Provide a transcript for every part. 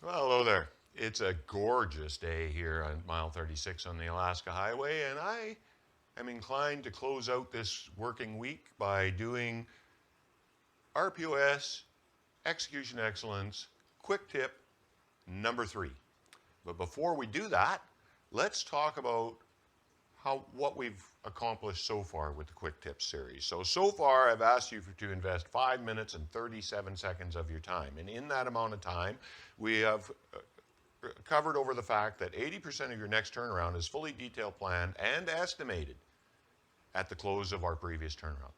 Well, hello there. It's a gorgeous day here on mile 36 on the Alaska Highway, and I am inclined to close out this working week by doing RPOS Execution Excellence Quick Tip number 3. But before we do that, let's talk about what we've accomplished so far with the Quick Tips series. So far, I've asked you to invest 5 minutes and 37 seconds of your time. And in that amount of time, we have covered over the fact that 80% of your next turnaround is fully detailed planned and estimated at the close of our previous turnaround.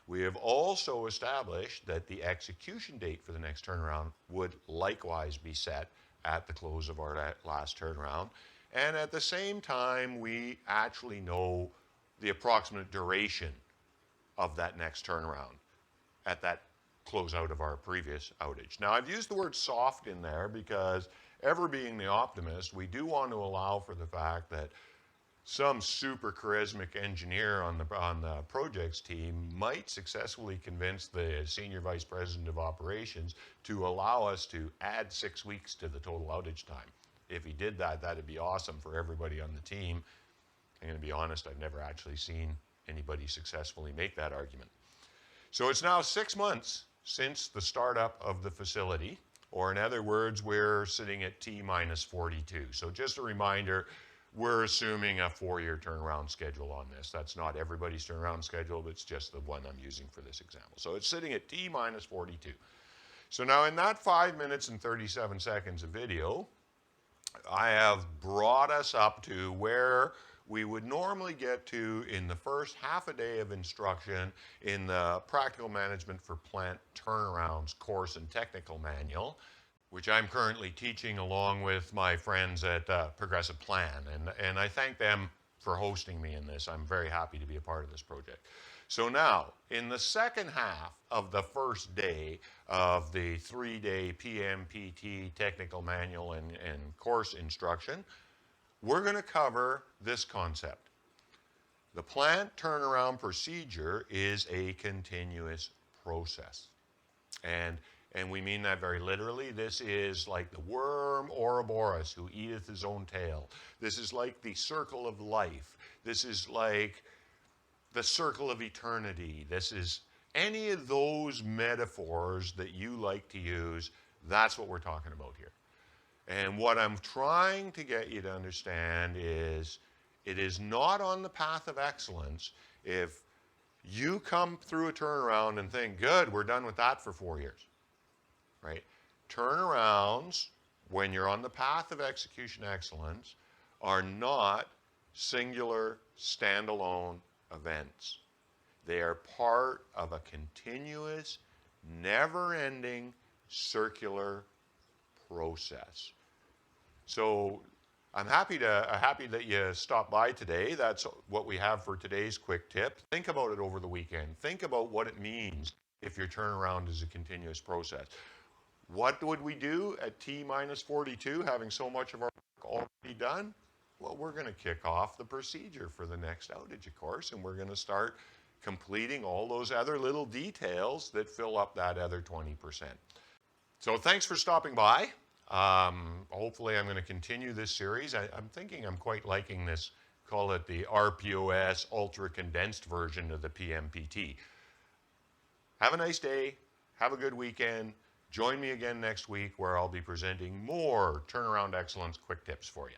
We have also established that the execution date for the next turnaround would likewise be set at the close of our last turnaround. And at the same time, we actually know the approximate duration of that next turnaround at that closeout of our previous outage. Now, I've used the word soft in there because, ever being the optimist, we do want to allow for the fact that some super charismatic engineer on the projects team might successfully convince the senior vice president of operations to allow us to add 6 weeks to the total outage time. If he did that, that'd be awesome for everybody on the team. I'm going to be honest, I've never actually seen anybody successfully make that argument. So it's now 6 months since the startup of the facility, or in other words, we're sitting at T minus 42. So just a reminder, we're assuming a 4-year turnaround schedule on this. That's not everybody's turnaround schedule, but it's just the one I'm using for this example. So it's sitting at T minus 42. So now in that 5 minutes and 37 seconds of video, I have brought us up to where we would normally get to in the first half a day of instruction in the Practical Management for Plant Turnarounds course and technical manual, which I'm currently teaching along with my friends at Progressive Plan. And I thank them for hosting me in this. I'm very happy to be a part of this project. So now, in the second half of the first day of the 3-day PMPT technical manual and course instruction, we're going to cover this concept. The plant turnaround procedure is a continuous process. And we mean that very literally. This is like the worm Ouroboros who eateth his own tail. This is like the circle of life. This is like the circle of eternity. This is any of those metaphors that you like to use. That's what we're talking about here. And what I'm trying to get you to understand is it is not on the path of excellence if you come through a turnaround and think, good, we're done with that for 4 years, right? Turnarounds, when you're on the path of execution excellence, are not singular, standalone events. They are part of a continuous, never-ending, circular process. So I'm happy that you stopped by today. That's what we have for today's quick tip. Think about it over the weekend. Think about what it means if your turnaround is a continuous process. What would we do at T minus 42, having so much of our work already done? Well, we're going to kick off the procedure for the next outage, of course, and we're going to start completing all those other little details that fill up that other 20%. So thanks for stopping by. Hopefully I'm going to continue this series. I'm thinking I'm quite liking this, call it the RPOS ultra condensed version of the PMPT. Have a nice day. Have a good weekend. Join me again next week where I'll be presenting more turnaround excellence quick tips for you.